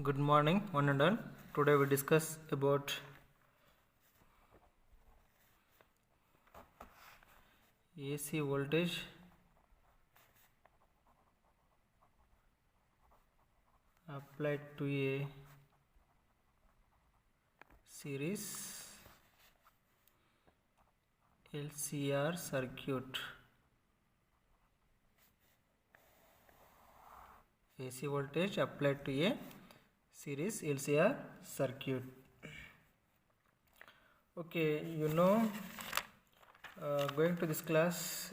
Good morning, one and all. Today we discuss about AC voltage applied to a series LCR circuit. AC voltage applied to a series LCR circuit. Okay, going to this class,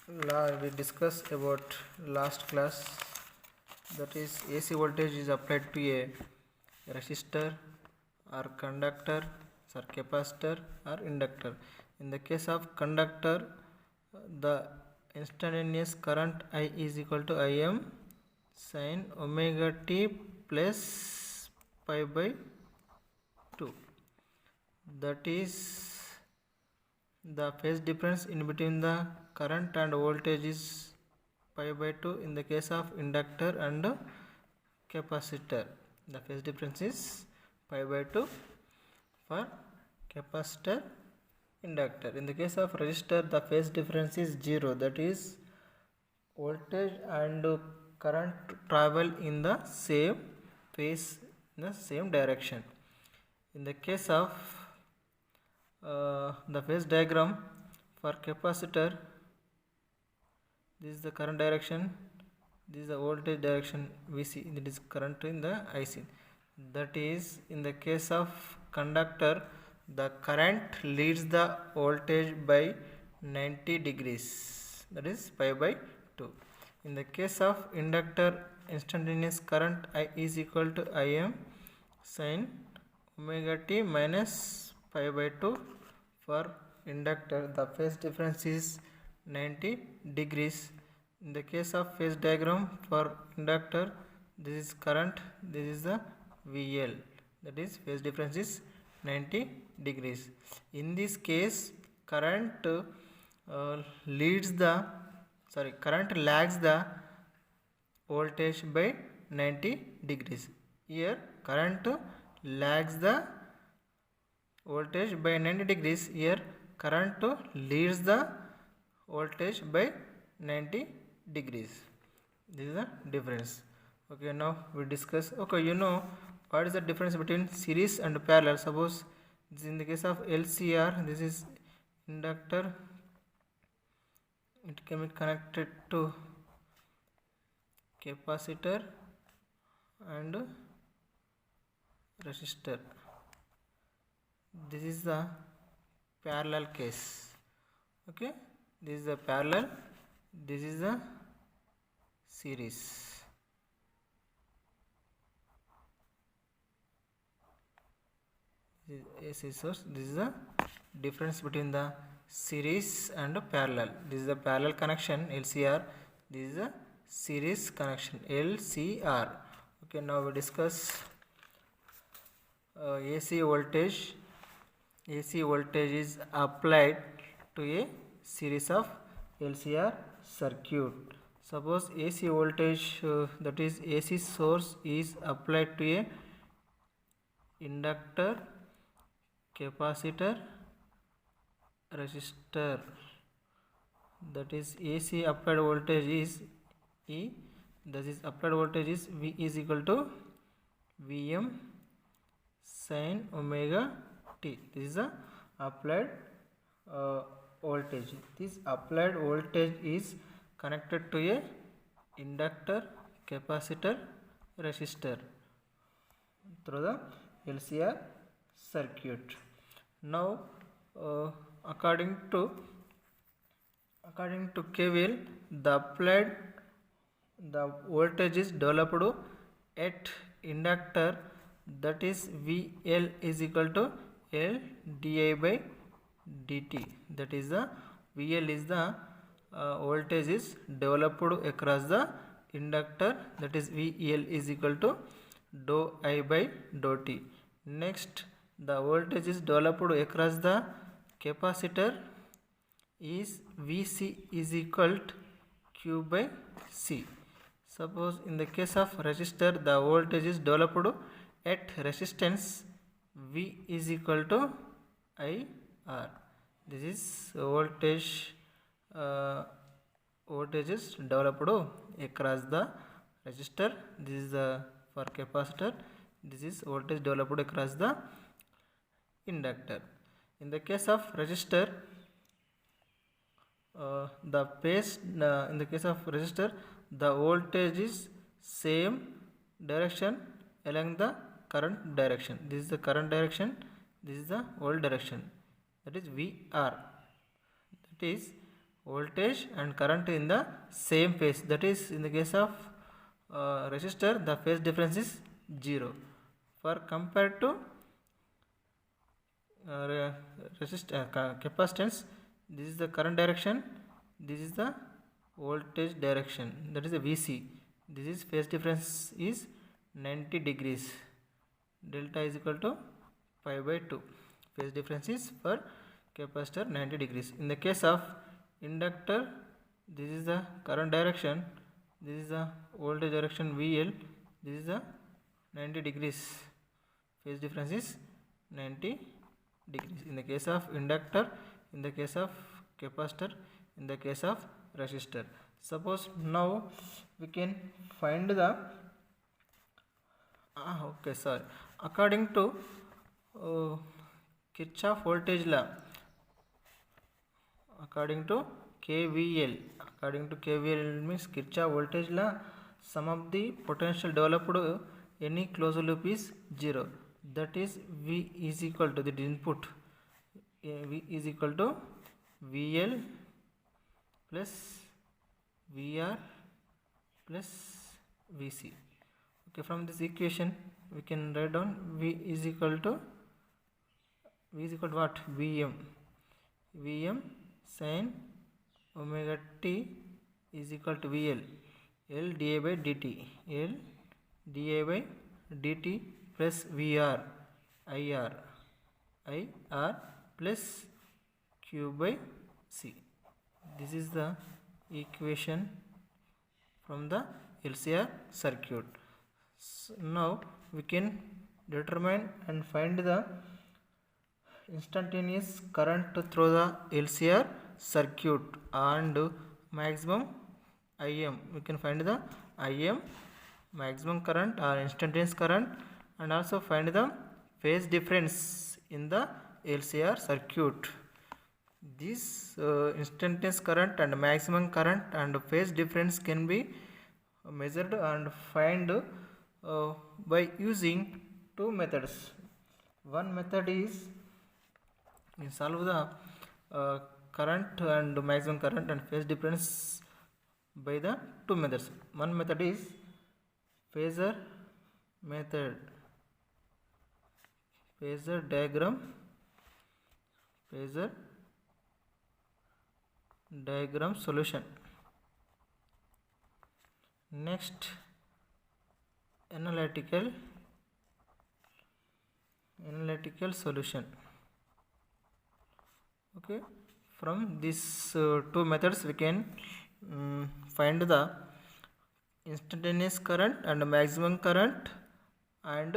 we discussed about last class, that is AC voltage is applied to a resistor or conductor or capacitor or inductor. In the case of conductor, the instantaneous current I is equal to Im sin omega t plus pi by 2. That is, the phase difference in between the current and voltage is pi by 2 in the case of inductor and capacitor. The phase difference is pi by 2 for capacitor, inductor. In the case of resistor, the phase difference is 0. That is, voltage and current travel in the same phase, in the same direction. In the case of the phase diagram for capacitor, this is the current direction, this is the voltage direction VC, that is current in the IC. That is, in the case of conductor, the current leads the voltage by 90 degrees, that is pi by 2. In the case of inductor, instantaneous current I is equal to Im sin omega t minus pi by 2. For inductor, the phase difference is 90 degrees. In the case of phase diagram for inductor, this is current, this is the VL, that is phase difference is 90 degrees. In this case, current lags the voltage by 90 degrees. Here current lags the voltage by 90 degrees. Here current leads the voltage by 90 degrees. This is the difference. Okay, now we discuss. Okay, what is the difference between series and parallel? Suppose this is in the case of LCR, this is inductor, it can be connected to capacitor and resistor. This is the parallel case. Okay, this is the parallel, this is the series. This is AC source. This is the difference between the series and parallel. This is the parallel connection LCR. This is the series connection LCR. Okay, now we discuss AC voltage. AC voltage is applied to a series of LCR circuit. Suppose AC voltage, that is AC source, is applied to a inductor, capacitor, resistor. That is, AC applied voltage is E. That is, applied voltage is V is equal to Vm sin omega t. This is the applied voltage. This applied voltage is connected to a inductor, capacitor, resistor through the LCR circuit. Now, according to KVL, the voltage is developed at inductor, that is VL is equal to L di by dt. That is, the VL is the voltage is developed across the inductor, that is VL is equal to dou I by dou t. Next, the voltage is developed across the capacitor is Vc is equal to Q by C. Suppose in the case of resistor, the voltage is developed at resistance V is equal to IR. This is voltage is developed across the resistor. This is the for capacitor. This is voltage developed across the inductor. In the case of resistor, in the case of resistor, the voltage is same direction along the current direction. This is the current direction, this is the old direction, that is VR. That is voltage and current in the same phase. That is in the case of resistor, the phase difference is 0. For compared to capacitance, this is the current direction, this is the voltage direction, that is the VC. This is phase difference is 90 degrees. Delta is equal to pi by 2. Phase difference is for capacitor 90 degrees. In the case of inductor, this is the current direction, this is the voltage direction VL, this is the 90 degrees. Phase difference is 90 degrees. In the case of inductor, in the case of capacitor, in the case of resistor. Suppose now we can find the according to Kirchhoff voltage law, according to KVL means Kirchhoff voltage law, sum of the potential developed any closed loop is 0. That is V is equal to the input, V is equal to VL plus VR plus VC. Okay, from this equation we can write down V is equal to what? Vm sin omega t is equal to VL, L dI by dt, L dI by dt plus VR, IR plus Q by C. This is the equation from the LCR circuit. So now we can determine and find the instantaneous current through the LCR circuit and maximum Im. We can find the Im, maximum current or instantaneous current, and also find the phase difference in the LCR circuit. This instantaneous current and maximum current and phase difference can be measured and find by using two methods. One method is we solve the current and maximum current and phase difference by the two methods. One method is phasor method, phasor diagram solution. Next, analytical solution. Okay, from these two methods we can find the instantaneous current and maximum current and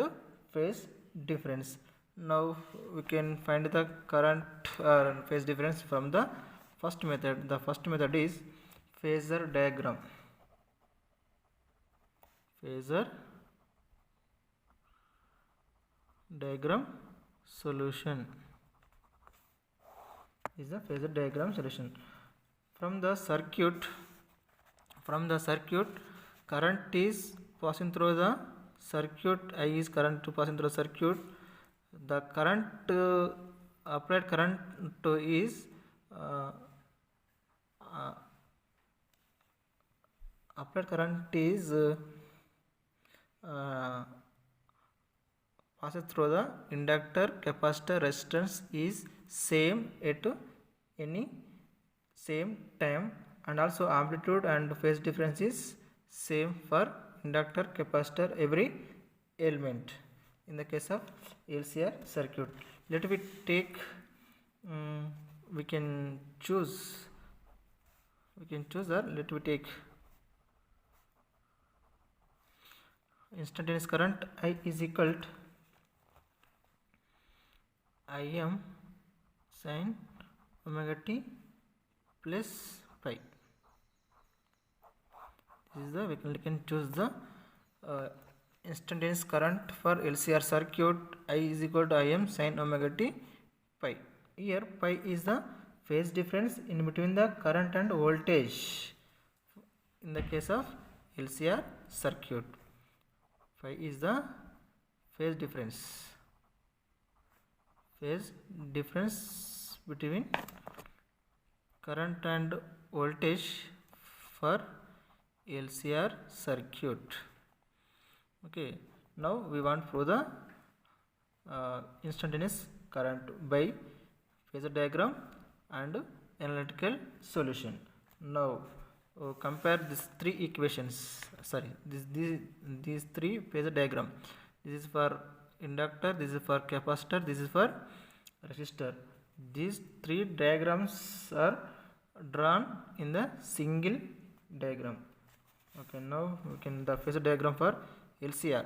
phase difference. Now we can find the current or phase difference from the first method. The first method is phasor diagram. Phasor diagram solution is the phasor diagram solution. From the circuit, current is passing through the circuit. I is current passing through the circuit. The current applied current is passes through the inductor, capacitor, resistance is same at any same time, and also amplitude and phase difference is same for inductor, capacitor, every element in the case of LCR circuit. Let me take we can choose or let me take instantaneous current I is equal to Im sin omega t plus pi. This is the we can choose the instantaneous current for LCR circuit. I is equal to Im sin omega t pi. Here pi is the phase difference in between the current and voltage in the case of LCR circuit. Phi is the phase difference between current and voltage for LCR circuit. Okay, now we want to prove the instantaneous current by phasor diagram and analytical solution. Now compare these three equations. These three phasor diagram. This is for inductor, this is for capacitor, this is for resistor. These three diagrams are drawn in the single diagram. Okay, now we can the phasor diagram for LCR.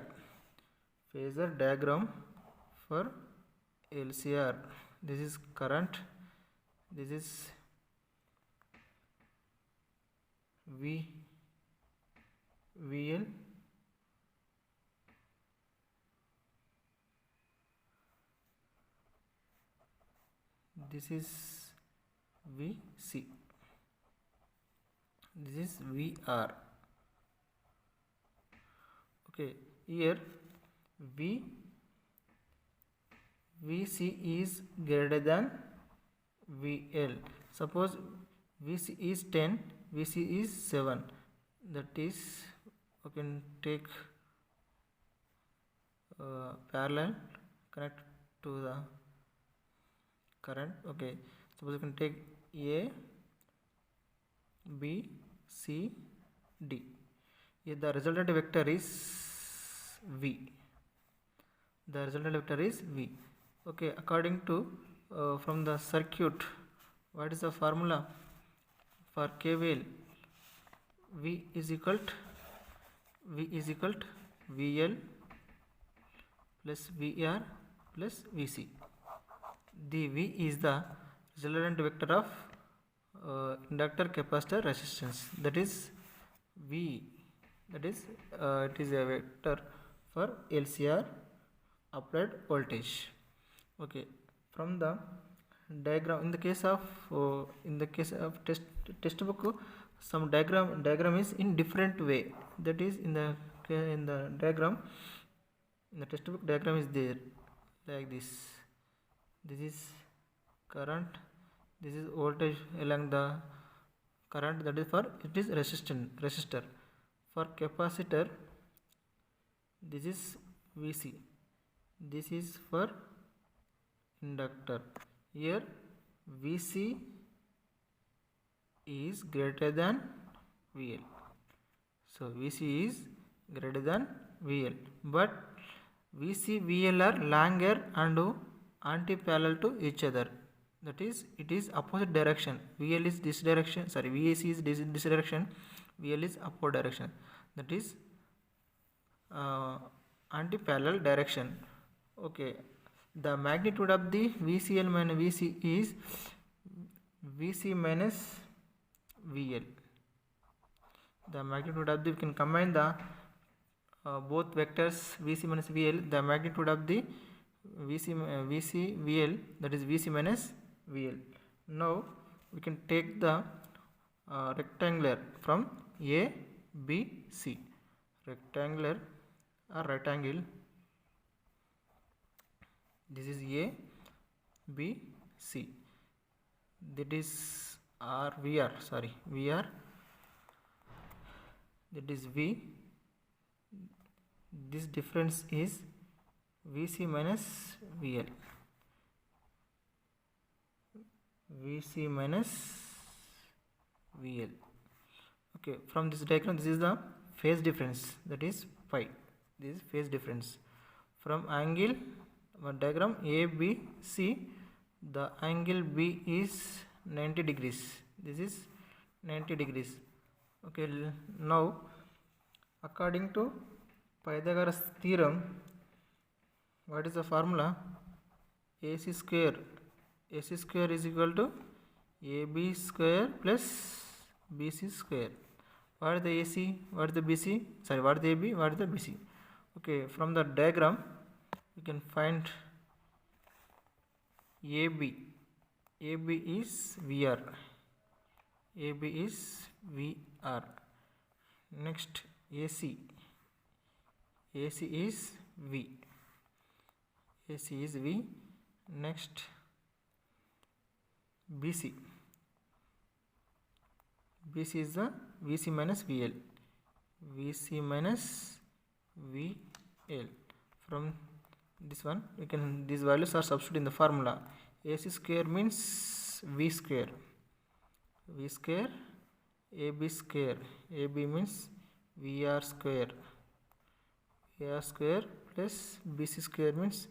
Phasor diagram for LCR. This is current. This is VL. This is VC. This is VR. Okay, here VC is greater than VL. Suppose VC is 10, VC is 7. That is, we can take parallel, connect to the current. Okay, suppose you can take A, B, C, D. Here the resultant vector is V. The resultant vector is V. Okay, according to from the circuit, what is the formula for KVL? V is equal to VL plus VR plus VC. The V is the resultant vector of inductor, capacitor, resistance. That is V. That is it is a vector for LCR applied voltage. Okay, from the diagram, in the case of textbook, some diagram is in different way. That is in the diagram, in the textbook diagram is there like this. This is current, this is voltage along the current, that is for it is resistor. For capacitor, this is VC, this is for inductor. Here VC is greater than VL. So VC is greater than VL, but VC VL are longer and anti-parallel to each other. That is, it is opposite direction. VL is this direction, sorry, VC is this direction, VL is upward direction. That is anti-parallel direction. Okay, the magnitude of the VCL minus VC is VC minus VL. The magnitude of the, we can combine the both vectors VC minus VL. The magnitude of the VC VL, that is VC minus VL. Now we can take the rectangular from A, B, C. Rectangular or rectangle. This is A, B, C. That is VR. That is V. This difference is VC minus VL. VC minus VL. Okay, from this diagram, this is the phase difference, that is phi. This is phase difference. From angle diagram ABC, the angle B is 90 degrees. This is 90 degrees. Okay, now according to Pythagoras theorem, what is the formula? AC square is equal to AB square plus BC square. What is the AC? What is the BC? Sorry, what is the AB? What is the BC? Okay, from the diagram we can find AB. AB is VR. AB is VR. Next AC. AC is V. AC is V. Next BC. BC is the VC minus VL. VC minus VL. From this one we can, these values are substituted in the formula. AC square means V square. V square. AB square. AB means VR square. VR square plus BC square means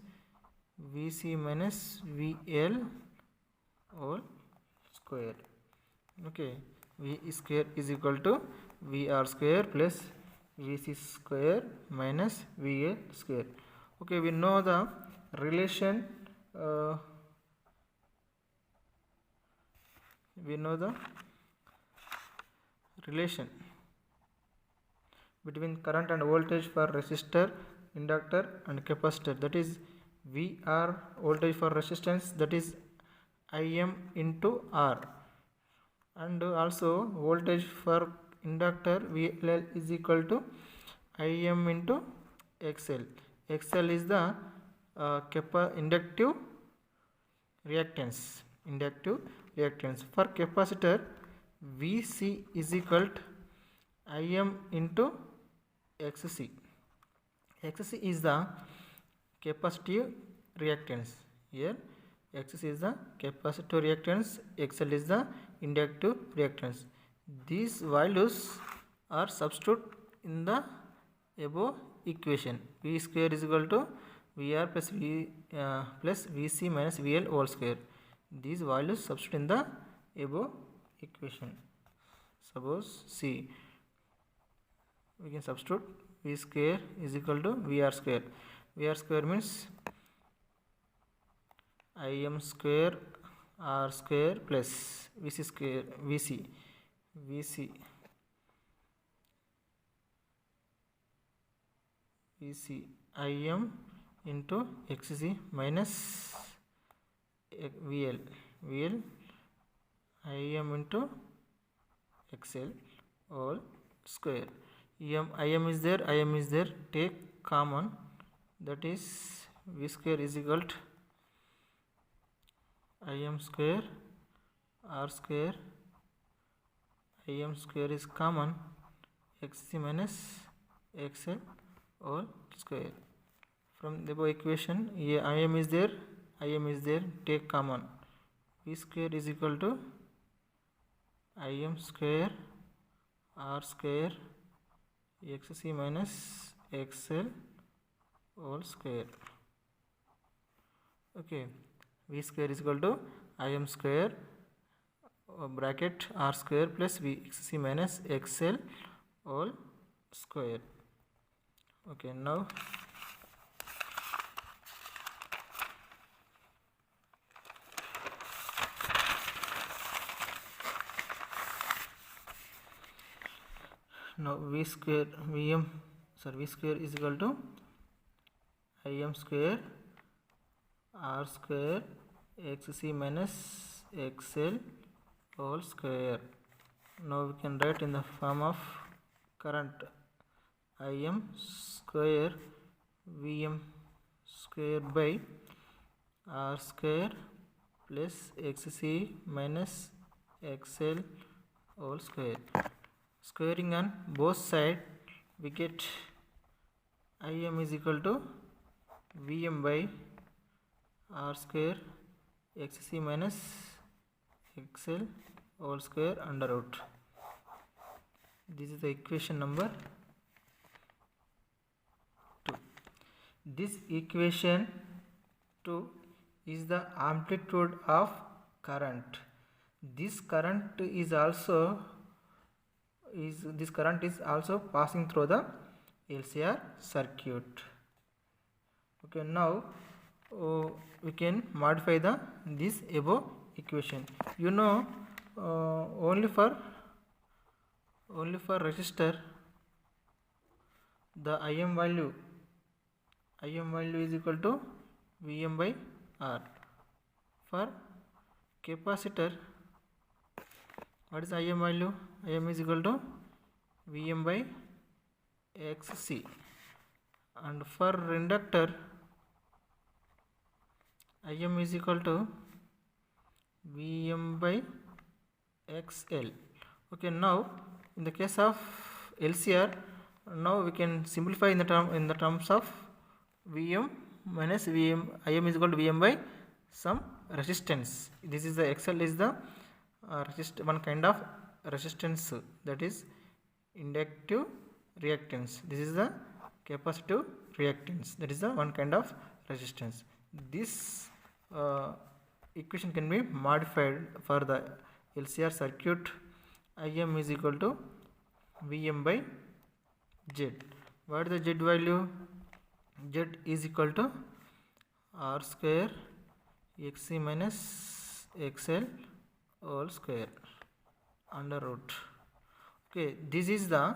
VC minus VL whole square. Okay, V square is equal to VR square plus VC square minus VL square. Okay, we know the relation. We know the relation between current and voltage for resistor, inductor and capacitor, that is VR voltage for resistance, that is Im into R, and also voltage for inductor VL is equal to Im into XL. XL is the inductive reactance. For capacitor, VC is equal to Im into XC. XC is the capacitive reactance. Here XC is the capacitive reactance, XL is the inductive reactance. These values are substituted in the above equation. V square is equal to VR plus VC minus VL whole square. These values substitute in the above equation. Suppose C, we can substitute V square is equal to VR square. VR square means Im square R square plus VC square VC Im into XC minus VL Im into XL all square. Im is there, take common, that is V square is equal to Im square R square. Im square is common, XC minus XL all square. From the above equation, Im is there, take common. V square is equal to Im square R square XC minus XL whole square. Okay, V square is equal to Im square bracket R square plus VXC minus XL whole square. Okay, now V square is equal to Im square R square XC minus XL whole square. Now we can write in the form of current Im square Vm square by R square plus XC minus XL whole square. Squaring on both sides, we get Im is equal to Vm by R square XC minus XL whole square under root. This is the equation number 2. This equation 2 is the amplitude of current. This current is also passing through the LCR circuit. Okay, now we can modify this above equation. You know, only for resistor the Im value is equal to Vm by R. For capacitor, what is Im value? Im is equal to Vm by Xc. And for inductor, Im is equal to Vm by XL. Okay, now in the case of LCR, now we can simplify in the terms of Vm minus Vm. Im is equal to Vm by some resistance. This is the XL is the one kind of resistance, that is inductive reactance. This is the capacitive reactance, that is the one kind of resistance. This equation can be modified for the LCR circuit. Im is equal to Vm by Z. What is the Z value? Z is equal to R square Xc minus XL whole square under root. Okay, this is the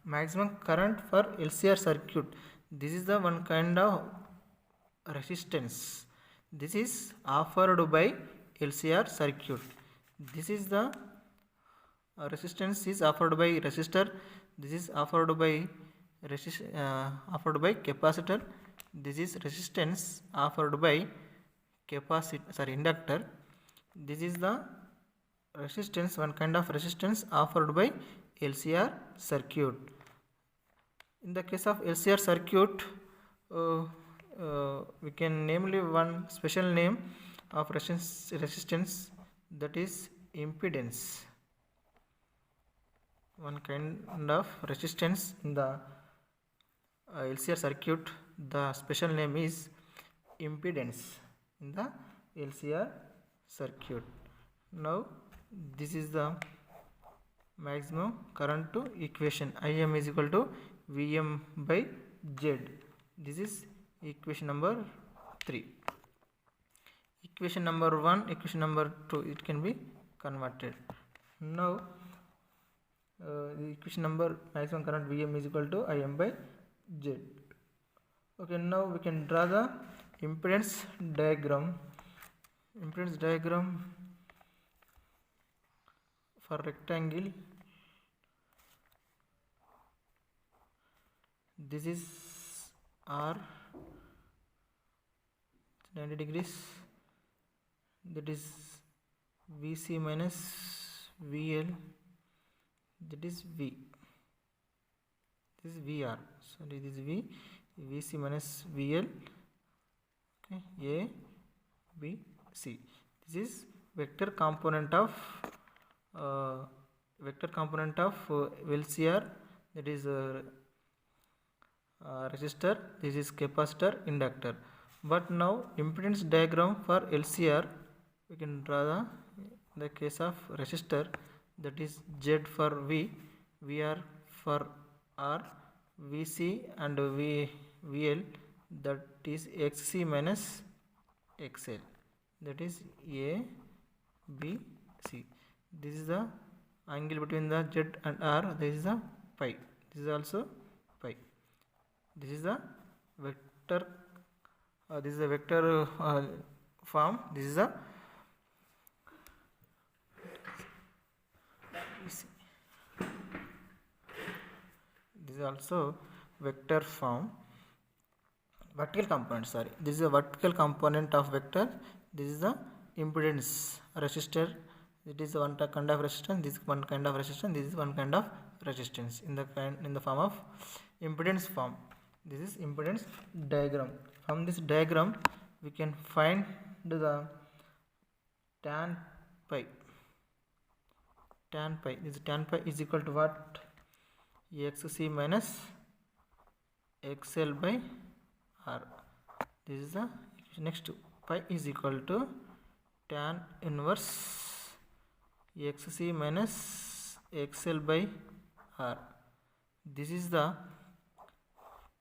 maximum current for LCR circuit. This is the one kind of resistance. This is offered by LCR circuit. This is the resistance is offered by resistor. This is offered by capacitor. This is resistance offered by inductor. This is the resistance, one kind of resistance offered by LCR circuit. In the case of LCR circuit, we can namely one special name of resistance, that is impedance. One kind of resistance in the LCR circuit, the special name is impedance in the LCR circuit. Now this is the maximum current to equation. Im is equal to Vm by Z. This is equation number 3. Equation number 1, equation number 2, it can be converted. Now the equation number maximum current Vm is equal to Im by Z. Okay, now we can draw the impedance diagram. Impedance diagram for rectangle. This is R 90 degrees, that is Vc minus Vl, that is V. This is Vr, sorry, this is Vc minus Vl. Okay, A, B, C. This is vector component of LCR, that is resistor. This is capacitor, inductor. But now impedance diagram for LCR, we can draw the case of resistor, that is Z for V, Vr for R, Vc and Vl, that is Xc minus XL, that is A, B, C. This is the angle between the Z and R. This is the pi. This is also pi. This is the vector. This is the vector form. This is the this is also vector form. Vertical component. Sorry, this is a vertical component of vector. This is the impedance resistor. It is one kind of resistance. This is one kind of resistance. This is one kind of resistance in the form of impedance form. This is impedance diagram. From this diagram, we can find the tan pi. Tan pi. This tan pi is equal to what? Xc minus XL by R. This is the next. Pi is equal to tan inverse Xc minus XL by R. This is the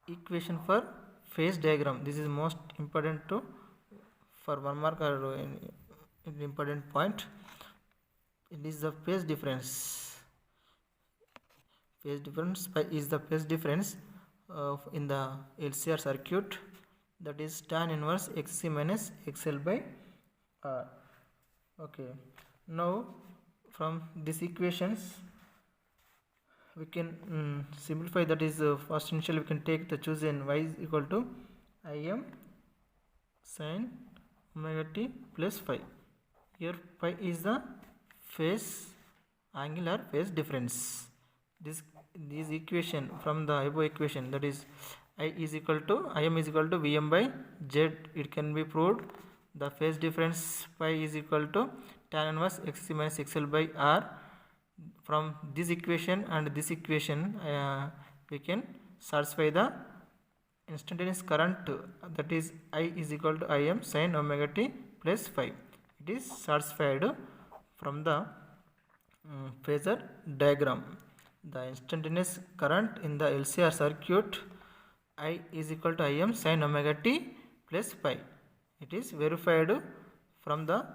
equation for phase diagram. This is most important to for 1 mark or an important point. It is the phase difference. Phase difference is the phase difference in the LCR circuit, that is tan inverse XC minus XL by R. Okay, now from these equations we can simplify. That is first initially we can take the chosen y is equal to Im sin omega t plus phi. Here phi is the phase angle or phase difference. This equation from the above equation, that is Im is equal to Vm by Z, it can be proved. The phase difference phi is equal to tan inverse Xc minus XL by R. From this equation and this equation we can satisfy the instantaneous current, that is I is equal to Im sin omega t plus phi. It is satisfied from the phasor diagram. The instantaneous current in the LCR circuit, I is equal to Im sin omega t plus phi. It is verified from the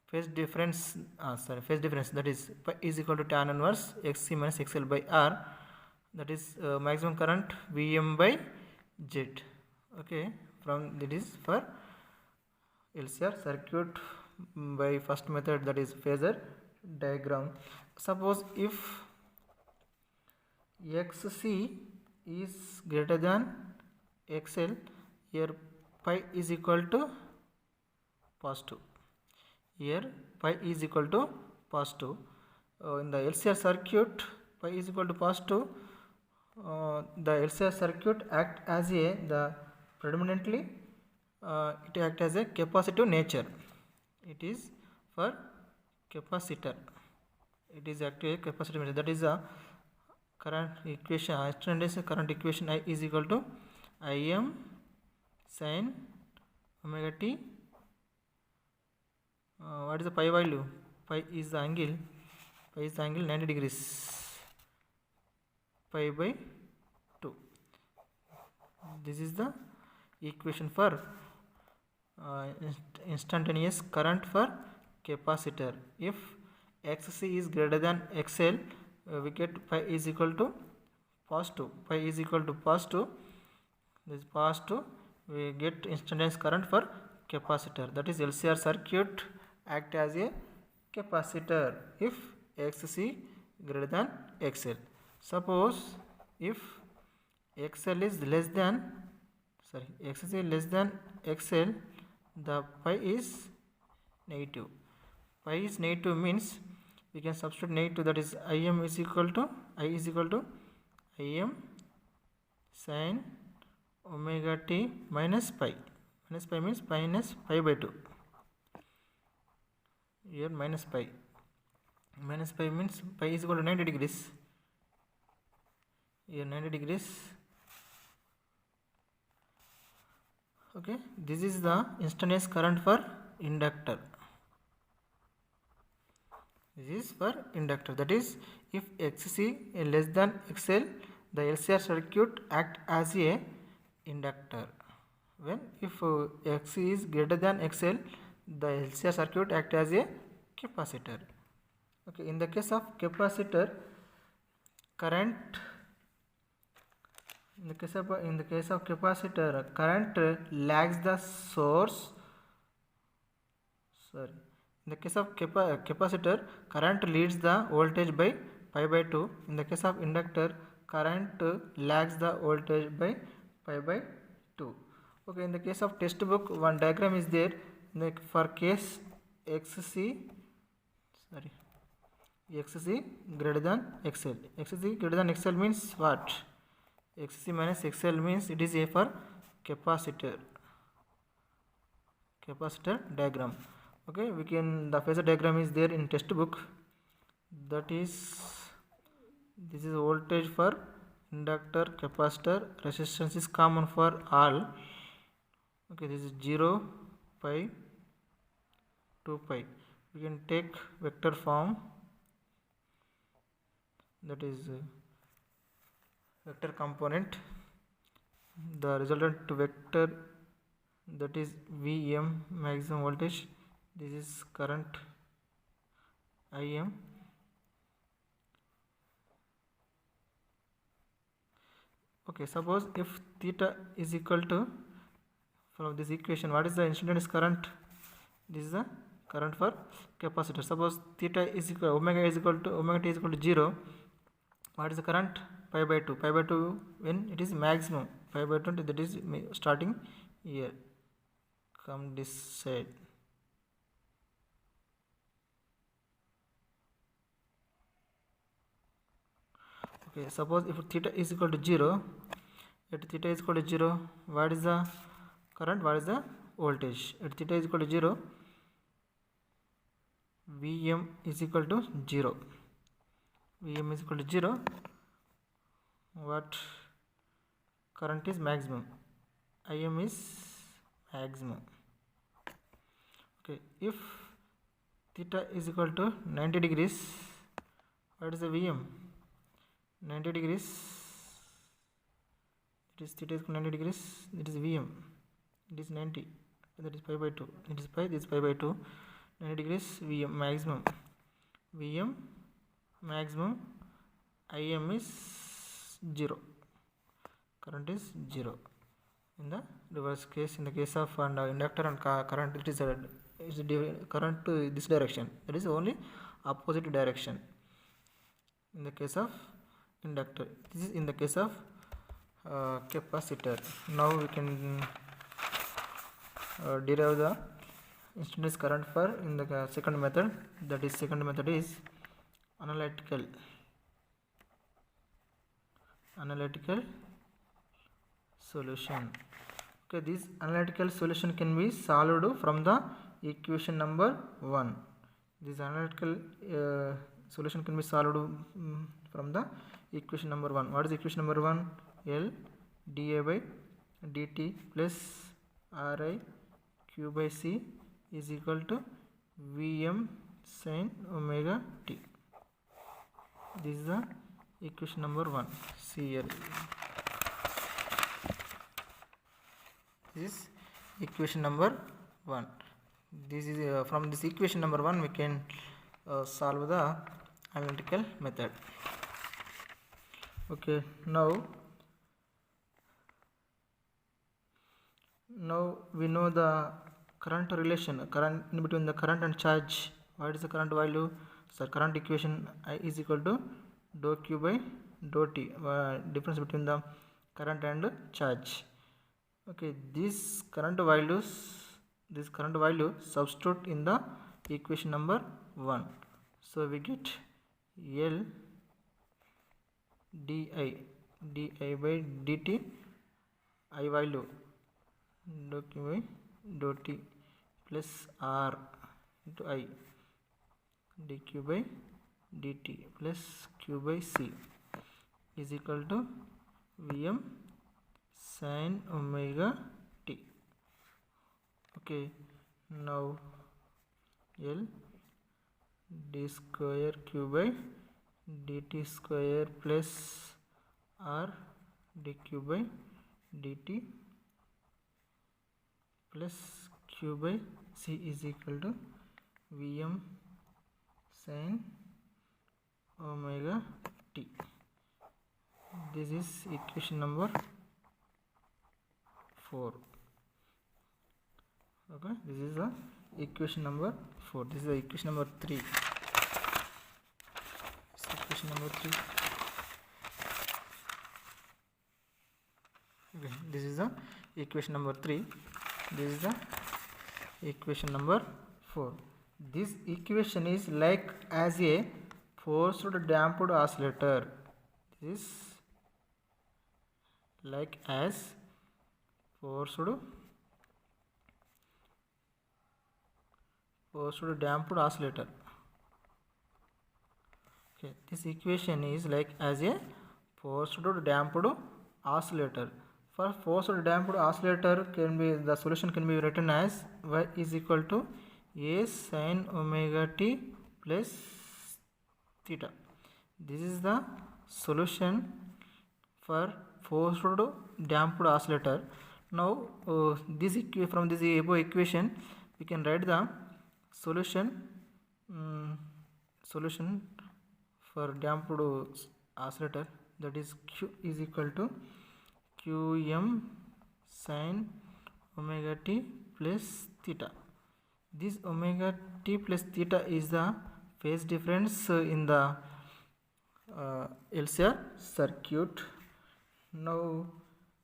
phase difference, that is phi is equal to tan inverse Xc minus XL by R, that is maximum current Vm by Z. Okay, from that is for LCR circuit by first method, that is phasor diagram. Suppose if Xc is greater than XL, here pi is equal to positive. Here pi is equal to positive. In the LCR circuit, pi is equal to positive. The LCR circuit act as predominantly it act as a capacitive nature. It is for capacitor. It is actually a capacitive nature. That is a current equation, instantaneous current equation. I is equal to Im sin omega t. What is the pi value? Pi is the angle. Pi is the angle 90 degrees. Pi by 2. This is the equation for instantaneous current for capacitor. If Xc is greater than XL, we get pi is equal to positive. Pi is equal to positive. This positive, we get instantaneous current for capacitor. That is LCR circuit act as a capacitor if Xc greater than XL. Suppose if XL is less than Xc less than XL, the pi is negative. Pi is negative means we can substitute negative, that is I is equal to Im sin omega t minus pi. Minus pi means minus pi by 2. Here minus pi. Minus pi means pi is equal to 90 degrees. Here 90 degrees. Okay, this is the instantaneous current for inductor. This is for inductor. That is, if Xc is less than XL, the LCR circuit act as a inductor. When if Xc is greater than XL, the LCR circuit act as a capacitor. Okay, in the case of capacitor, current lags the source. In the case of capacitor, current leads the voltage by pi by 2. In the case of inductor, current lags the voltage by pi by 2. Okay, in the case of textbook, one diagram is there. For case Xc greater than XL. Xc greater than XL means what? Xc minus XL means it is a for capacitor diagram. Okay, we can, the phasor diagram is there in textbook. That is, this is voltage for inductor, capacitor. Resistance is common for all. Okay, this is 0, pi, 2 pi. We can take vector form, that is vector component, the resultant vector, that is Vm maximum voltage, this is current Im. Okay, suppose if theta is equal to, from this equation, what is the instantaneous current? This is the current for capacitor. Suppose theta is equal, omega t is equal to 0. What is the current? Pi by 2. Pi by 2 when it is maximum. Pi by 2, that is starting here. Come this side. Okay, suppose if theta is equal to 0, at theta is equal to 0, what is the current? What is the voltage? At theta is equal to 0, Vm is equal to 0. Vm is equal to 0. What current is maximum? Im is maximum. Okay, if theta is equal to 90 degrees, what is the Vm? 90 degrees, it is theta is equal to 90 degrees, it is Vm, it is 90, that is pi by 2, it is pi, this is pi by 2, 90 degrees, Vm maximum, Im is 0, current is 0. In the reverse case, in the case of inductor and current, it is current to this direction, that is only opposite direction. In the case of inductor, this is in the case of capacitor. Now we can derive the instantaneous current for in the second method. That is, second method is analytical solution. Okay, this analytical solution can be solved from the equation number 1. This analytical solution can be solved from the equation number 1. What is equation number 1? L dA by dt plus Ri q by c is equal to Vm sin omega t. This is the equation number 1. See here. This is equation number 1. This is from this equation number 1 we can solve the analytical method. Okay, now we know the current relation, current in between the current and charge. What is the current value? So current equation, I is equal to dou q by dou t, difference between the current and charge. Okay, this current value substitute in the equation number 1. So we get L di by dt, I value dou q by dou t plus R into I dq by dt plus q by c is equal to Vm sin omega t. Okay, now L d square q by dt square plus R dq by dt plus q by c is equal to Vm sin omega t. This is equation number 4. Okay, this is the equation number 4. This is the equation number 3. This is equation number 3. Okay, this is the equation number 3. This is the equation number 4. This equation is like as a forced damped oscillator. This is like as forced damped oscillator. Okay, this equation is like as a forced damped oscillator. For forced damped oscillator, the solution can be written as y is equal to a sin omega t plus theta. This is the solution for forced damped oscillator. Now from this above equation we can write the solution solution for damped oscillator, that is Q is equal to Qm sin omega t plus theta. This omega t plus theta is the phase difference in the LCR circuit. Now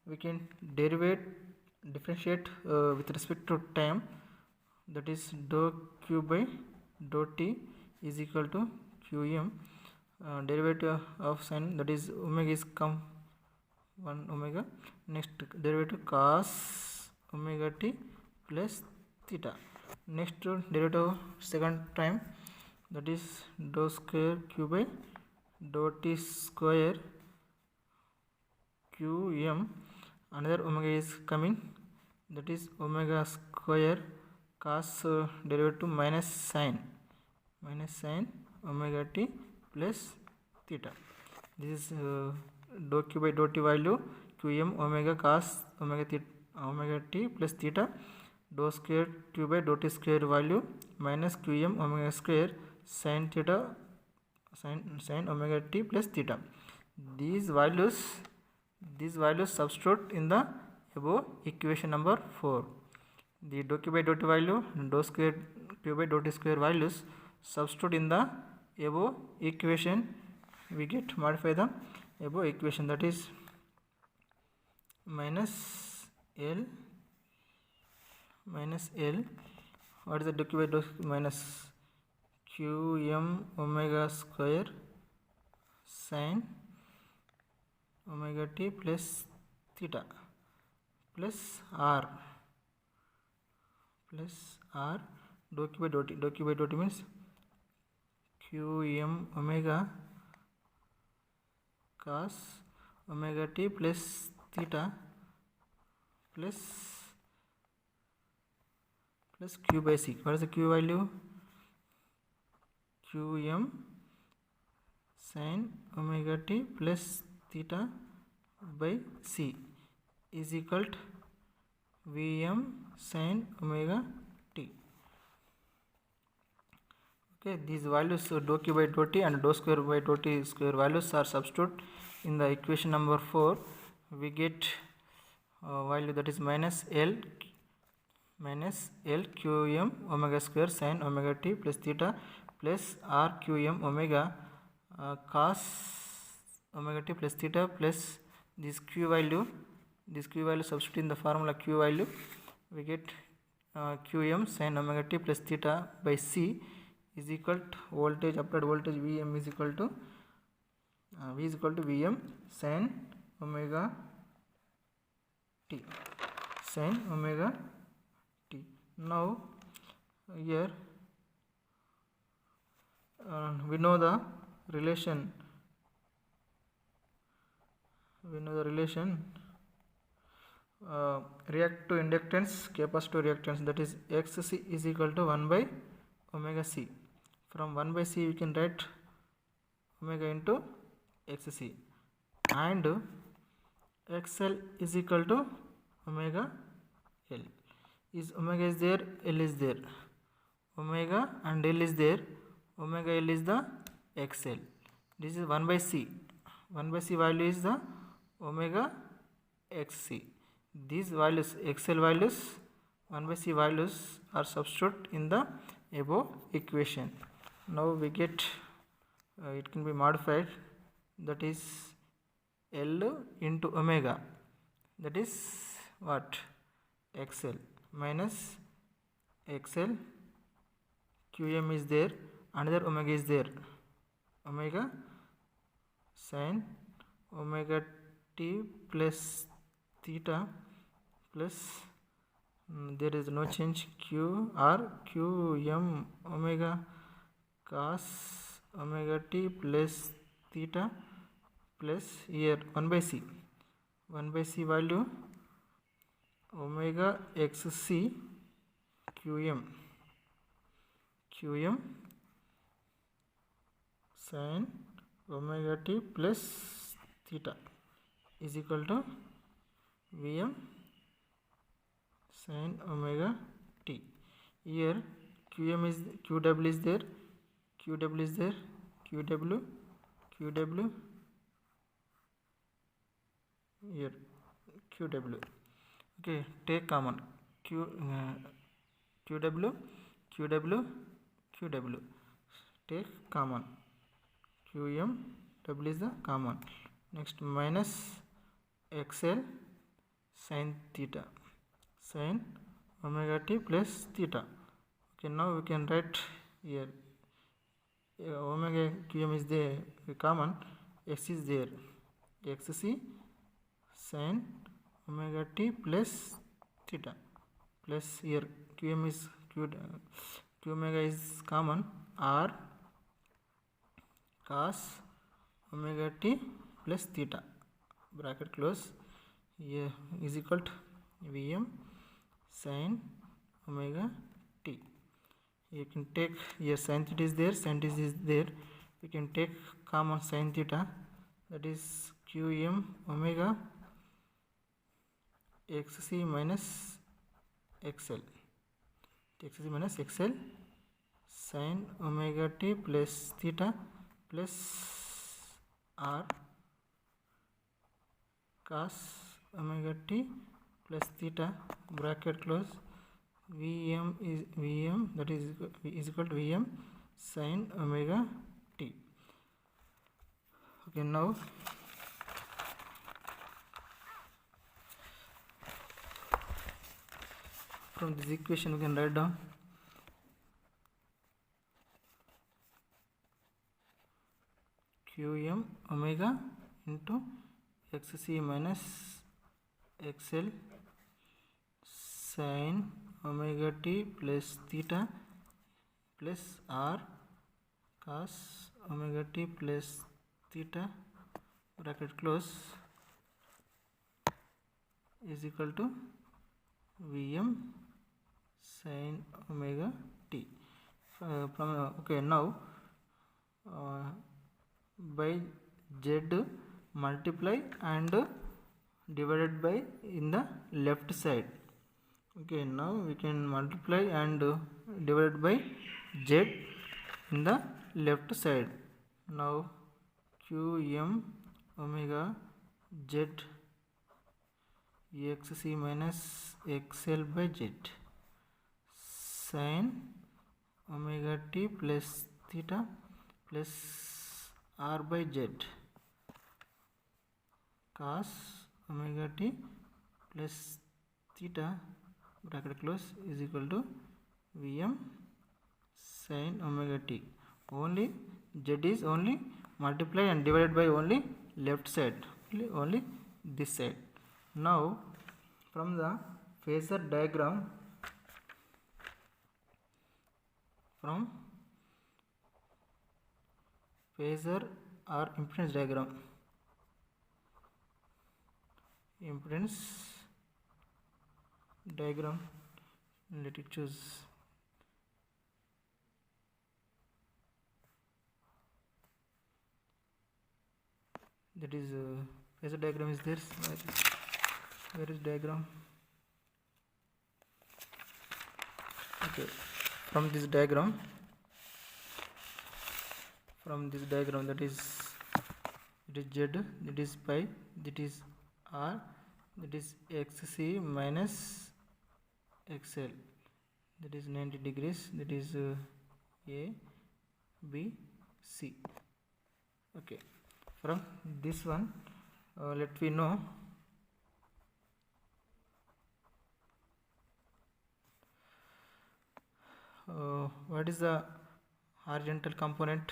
we can differentiate with respect to time, that is dou q by dou t is equal to qm. Derivative of sin, that is omega is come 1 omega. Next derivative cos omega t plus theta. Next derivative second time, that is dou square q by dou t square qm. Another omega is coming, that is omega square cos derivative minus sin omega t plus theta. This is dou q by dou t value qm omega cos omega t plus theta, dou square q by dou t square value minus qm omega square sin theta sin omega t plus theta. These values substitute in the above equation number 4. The dou q by dou t value and dou square q by dou t square values substitute in the above equation. We get modify the above equation, that is minus L. What is the dou q by dou minus qm omega square sin omega t plus theta plus r dou q by dou t. Dou q by dou t means qm omega cos omega t plus theta plus q by c. What is the q value? qm sin omega t plus theta by c is equal to Vm sin omega t. Okay, these values dou q by dou t and dou square by dou t square values are substitute in the equation number 4. We get value, that is minus L qm omega square sin omega t plus theta plus r qm omega cos omega t plus theta plus this q value substitute in the formula q value. We get qm sin omega t plus theta by c is equal to voltage, applied voltage Vm is equal to Vm sin omega t Now here we know the relation reactive inductance capacitor reactance, that is xc is equal to 1 by omega c. From 1 by c we can write omega into xc, and xl is equal to omega l. Is omega is there, l is there, omega and l is there, omega l is the xl. This is 1 by c. 1 by c value is the omega xc. These values, xl values, 1 by c values are substitute in the above equation. Now we get it can be modified, that is L into omega, that is what, xl minus xl, qm is there, another omega is there, omega sin omega t plus theta plus there is no change, q r qm omega cos omega t plus theta plus here 1 by c value omega xc qm sin omega t plus theta is equal to Vm sin omega t. Here Qm is Qw is there, Qw is there, Qw here Qw. Okay, take common Qw take common. Qm w is the common. Next minus xl sin theta, sin omega t plus theta. Okay, now we can write here omega Qm is there common, x is there, xc sin omega t plus theta, plus here Qm is Q omega is common, r cos omega t plus theta, bracket close, here is equal to Vm sin omega t. You can take here sin theta is there, sin theta is there, we can take common sin theta, that is Qm omega xc minus xl, xc minus xl sin omega t plus theta plus r cos omega t plus theta, bracket close, Vm is Vm, that is equal to Vm sin omega t. Okay, now from this equation we can write down Qm omega into xc minus xl sin omega t plus theta plus r cos omega t plus theta, bracket close, is equal to Vm sin omega t. Okay, now by z multiply and divided by in the left side. Okay, now we can multiply and divided by z in the left side. Now Qm omega z xc minus xl by z sin omega t plus theta plus r by z cos omega t plus theta, bracket close, is equal to Vm sin omega t. Only z is only multiply and divided by only left side, only this side. Now from the phasor diagram, from phasor or impedance diagram, let it choose that is phasor diagram is there. Where is diagram? Okay, from this diagram that is, it is z, that is pi, that is r, that is xc minus xl, that is 90 degrees, that is a b c. Okay, from this one let we know what is the horizontal component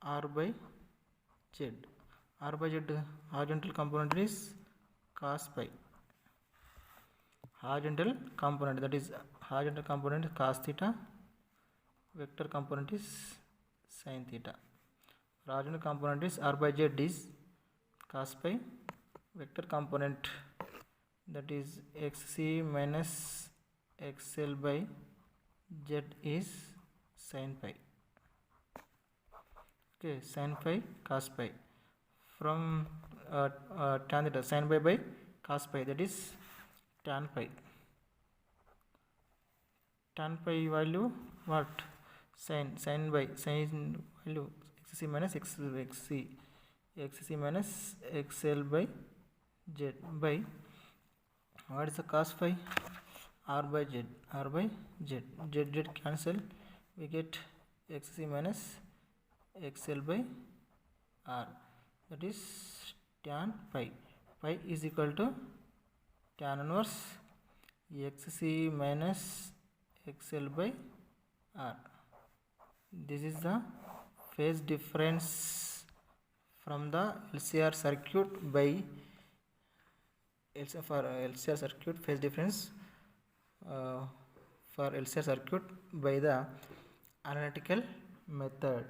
r by z. R by z horizontal component is cos pi. Horizontal component, that is horizontal component is cos theta, vector component is sin theta. Horizontal component is r by z is cos pi, vector component that is xc minus xl by z is sin pi. Okay, sin pi cos pi. From tan theta, sin pi by cos pi, that is tan pi. Tan pi value what? Sin value xc minus xc minus xl by z by what is the cos phi? R by z, z cancel, we get xc minus xl by r, that is tan pi. Pi is equal to tan inverse xc minus xl by r. This is the phase difference from the LCR circuit by LCR circuit, phase difference for LCR circuit by the analytical method.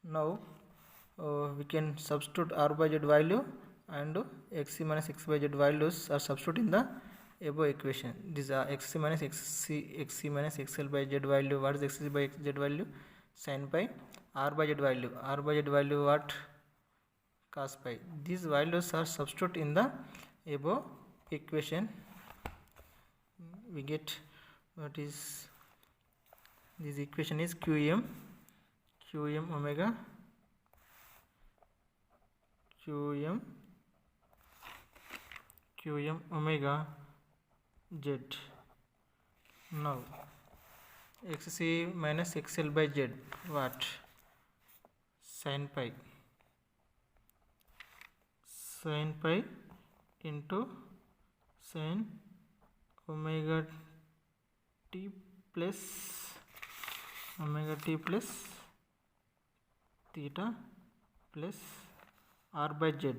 Now we can substitute r by z value and xc minus x by z values are substituted in the above equation. These are xc minus xl by z value. What is xc by z value? Sin pi. R by z value what? Cos pi. These values are substituted in the above equation. We get what is this equation is qm omega z. Now xc minus xl by z what? Sin pi into sin omega t plus theta plus r by z.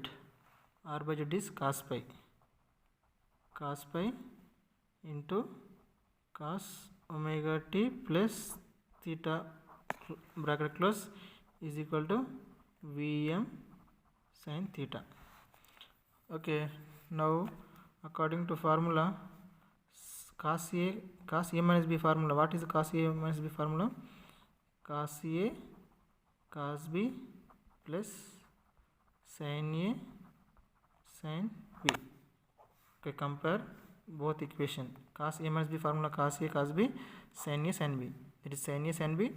R by z is cos pi into cos omega t plus theta bracket close is equal to Vm sin theta. Okay, now according to formula cos A minus B formula. What is the cos A minus B formula? Cos A cos B plus sin A sin B. Okay, compare both equation. Cos A minus B formula, cos A cos B, sin A sin B. It is sin A sin B,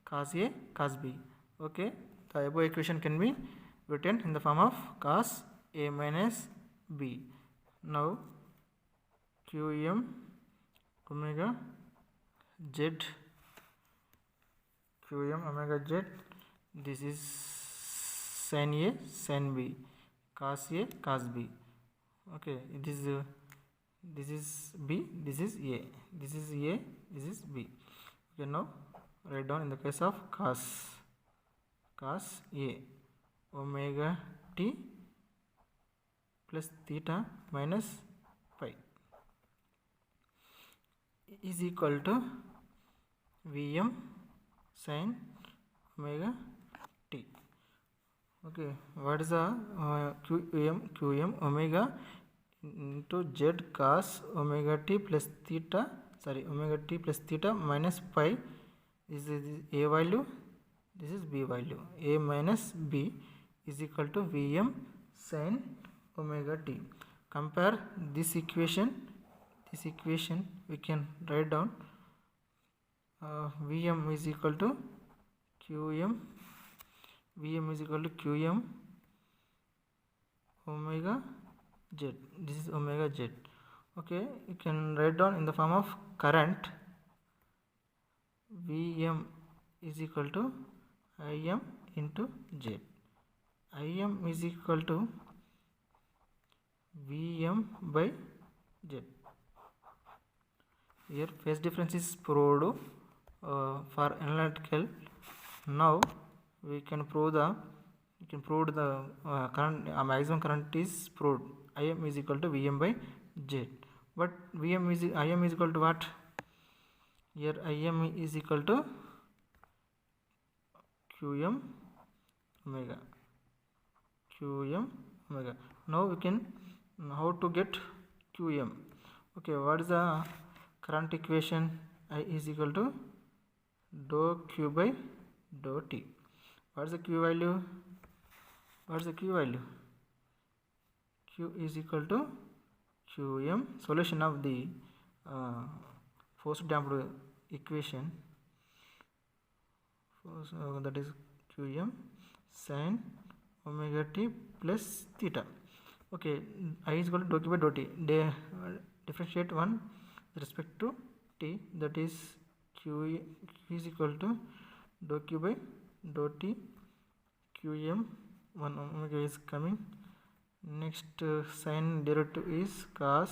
cos A cos B. Okay, the above equation can be written in the form of cos A minus B. Now qm omega z, this is sin A sin B, cos A cos B. Okay, this is B, this is A, this is A, this is B. Okay, now write down in the case of cos A omega t plus theta minus pi is equal to Vm sin omega t. Okay, what is the qm omega into z cos omega t plus theta, omega t plus theta minus pi. This is A value, this is B value. A minus B is equal to Vm sin omega t. Compare this equation we can write down Vm is equal to qm omega z. This is omega z. Okay, you can write down in the form of current. Vm is equal to Im into z. Im is equal to Vm by z. Here phase difference is proved for analytical. Now we can prove the current, maximum current is proved. Im is equal to Vm by z. But Im is equal to what? Here Im is equal to qm omega. Now we can how to get qm. Okay, what is the current equation? I is equal to dou q by dou t. What is the q value? Q is equal to Qm, solution of the force damped equation, that is Qm sin omega t plus theta. Okay, I is equal to dou q by dou t. They differentiate one with respect to t, that is q is equal to dou q by dou t. Qm 1 omega is coming. Next sin derivative is cos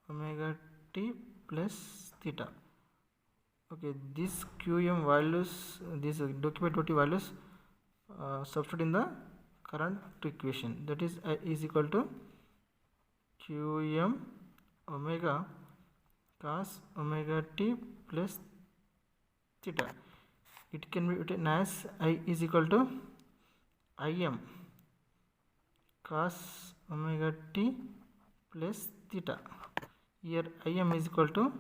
omega t plus theta. Okay, this Qm values, this dou q by dou t values substitute in the current equation, that is I is equal to Qm omega cos omega t plus theta. It can be written as I is equal to Im cos omega t plus theta. Here Im is equal to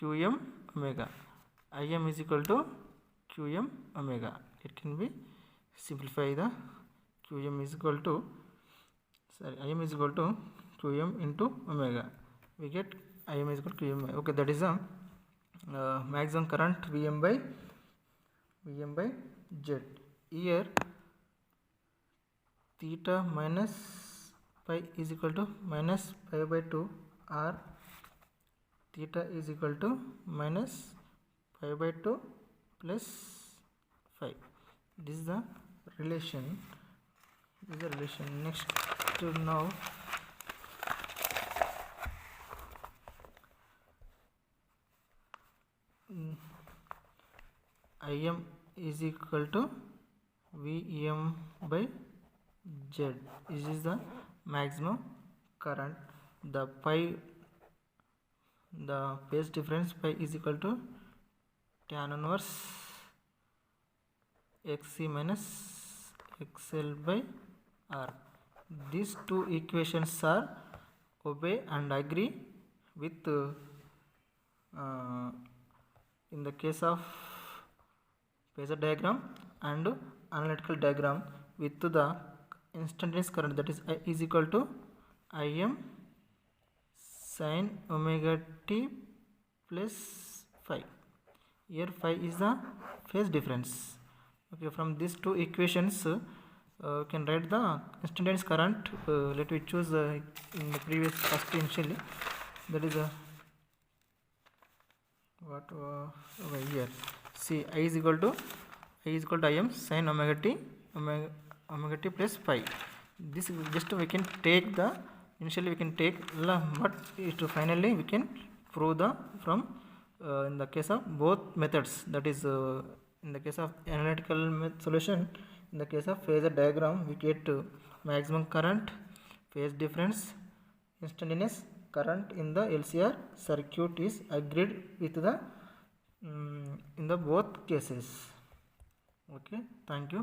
Qm omega. Im is equal to Qm omega. It can be simplify the Qm is equal to Im is equal to Qm into omega. We get Im is equal to Qm. Okay, that is the maximum current Vm by Z. Here theta minus pi is equal to minus pi by 2, or theta is equal to minus pi by 2 plus 5. This is the relation. Next, now Im is equal to Vm by Z. This is the maximum current. The phase difference pi is equal to tan inverse Xc minus XL by R. These two equations are obey and agree with in the case of phasor diagram and analytical diagram with the instantaneous current, that is I is equal to Im sin omega t plus phi. Here phi is the phase difference. Okay, from these two equations can write the instantaneous current. Let me choose in the previous first initially, that is what over here. See, I is equal to Im sin omega t plus phi. This just we can take the initially we can take, but finally we can prove the from in the case of both methods, that is in the case of analytical solution, in the case of phasor diagram, we get maximum current, phase difference, instantaneous current in the LCR circuit is agreed with the in the both cases. Okay, thank you.